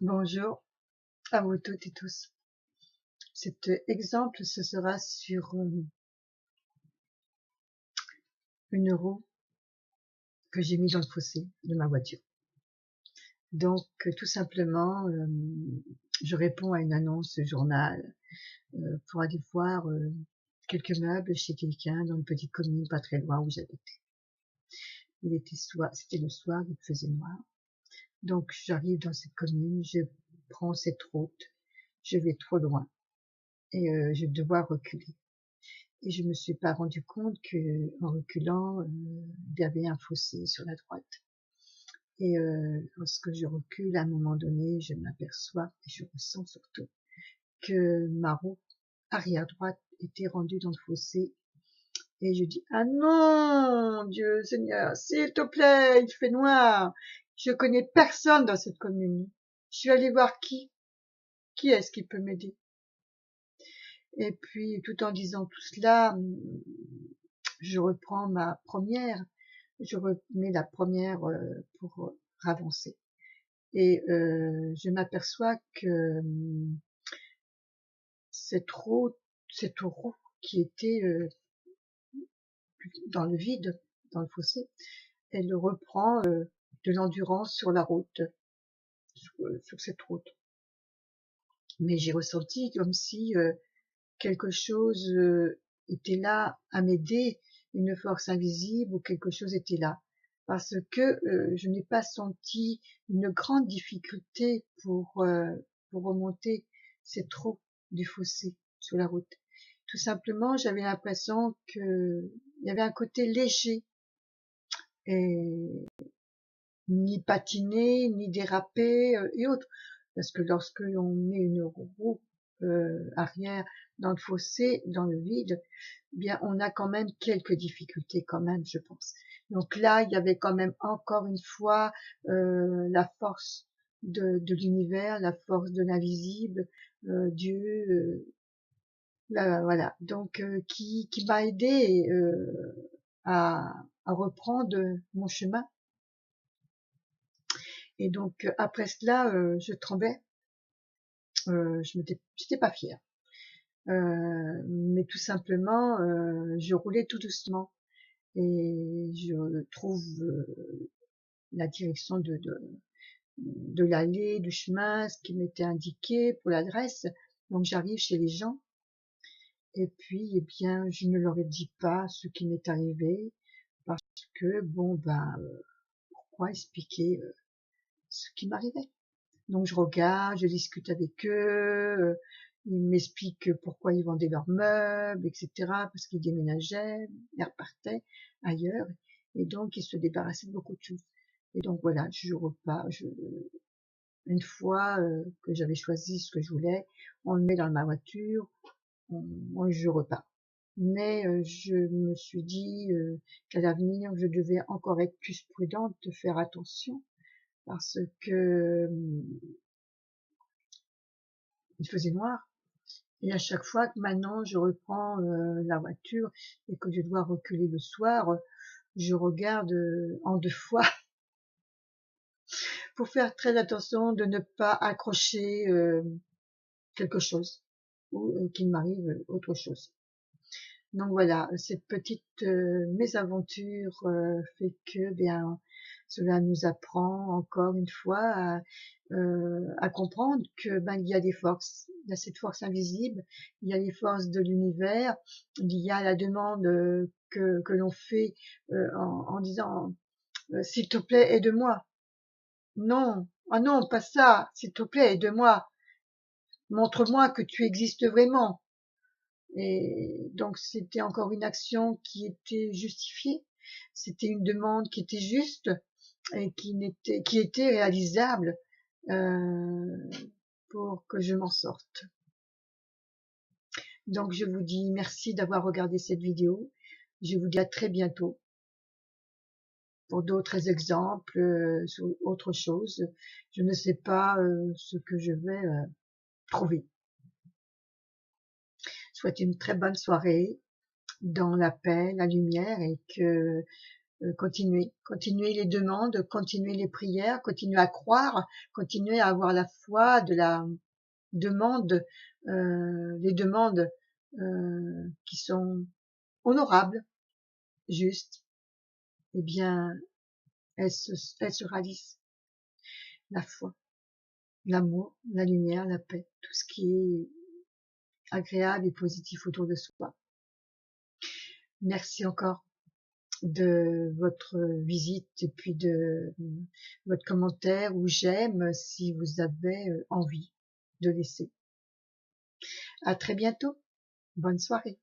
Bonjour à vous toutes et tous. Cet exemple, ce sera sur une roue que j'ai mis dans le fossé de ma voiture. Donc, tout simplement, je réponds à une annonce de journal pour aller voir quelques meubles chez quelqu'un dans une petite commune pas très loin où j'habitais. C'était le soir, il faisait noir. Donc, j'arrive dans cette commune, je prends cette route, je vais trop loin et je vais devoir reculer. Et je me suis pas rendu compte que, en reculant, il y avait un fossé sur la droite. Et lorsque je recule, à un moment donné, je m'aperçois et je ressens surtout que ma roue arrière droite était rendue dans le fossé. Et je dis, ah non, Dieu Seigneur, s'il te plaît, il fait noir. Je connais personne dans cette commune. Je suis allée voir qui? Qui est-ce qui peut m'aider? Et puis, tout en disant tout cela, je reprends ma première, je remets la première pour avancer. Et je m'aperçois que cette roue qui était dans le vide, dans le fossé, elle reprend de l'endurance sur la route, sur cette route. Mais j'ai ressenti comme si quelque chose était là à m'aider, une force invisible ou quelque chose était là. Parce que je n'ai pas senti une grande difficulté pour remonter cette trou du fossé sur la route. Tout simplement, j'avais l'impression que il y avait un côté léger et ni patiner, ni déraper et autres. Parce que lorsque l'on met une roue arrière dans le fossé, dans le vide, eh bien on a quand même quelques difficultés quand même, je pense. Donc là, il y avait quand même encore une fois la force de l'univers, la force de l'invisible, Dieu, voilà. Donc qui m'a aidé à reprendre mon chemin. Et donc après cela, je tremblais, j'étais pas fière, mais tout simplement, je roulais tout doucement et je trouve la direction de l'allée, du chemin, ce qui m'était indiqué pour l'adresse. Donc j'arrive chez les gens et puis, eh bien, je ne leur ai dit pas ce qui m'est arrivé parce que bon ben, pourquoi expliquer ce qui m'arrivait? Donc je regarde, je discute avec eux, ils m'expliquent pourquoi ils vendaient leurs meubles, etc. Parce qu'ils déménageaient, ils repartaient ailleurs, et donc ils se débarrassaient de beaucoup de choses. Et donc voilà, je repars. Une fois que j'avais choisi ce que je voulais, on le met dans ma voiture, je repars. Mais je me suis dit qu'à l'avenir, je devais encore être plus prudente, de faire attention, parce que il faisait noir. Et à chaque fois que maintenant je reprends la voiture et que je dois reculer le soir, je regarde en deux fois pour faire très attention de ne pas accrocher quelque chose ou qu'il m'arrive autre chose. Donc voilà, cette petite mésaventure fait que bien cela nous apprend encore une fois à comprendre que ben il y a des forces, il y a cette force invisible, il y a les forces de l'univers, il y a la demande que l'on fait en disant s'il te plaît aide-moi. Non, ah non, pas ça, s'il te plaît aide-moi, montre-moi que tu existes vraiment. Et donc c'était encore une action qui était justifiée, c'était une demande qui était juste et qui était réalisable euh, pour que je m'en sorte. Donc je vous dis merci d'avoir regardé cette vidéo. Je vous dis à très bientôt pour d'autres exemples sur autre chose. Je ne sais pas ce que je vais trouver. Je souhaite une très bonne soirée dans la paix, la lumière et que continuez les demandes, continuez les prières, continuez à croire, continuez à avoir la foi de la demande, les demandes qui sont honorables, justes. Eh bien, elles se réalisent. La foi, l'amour, la lumière, la paix, tout ce qui est agréable et positif autour de soi. Merci encore de votre visite et puis de votre commentaire ou j'aime si vous avez envie de laisser. À très bientôt. Bonne soirée.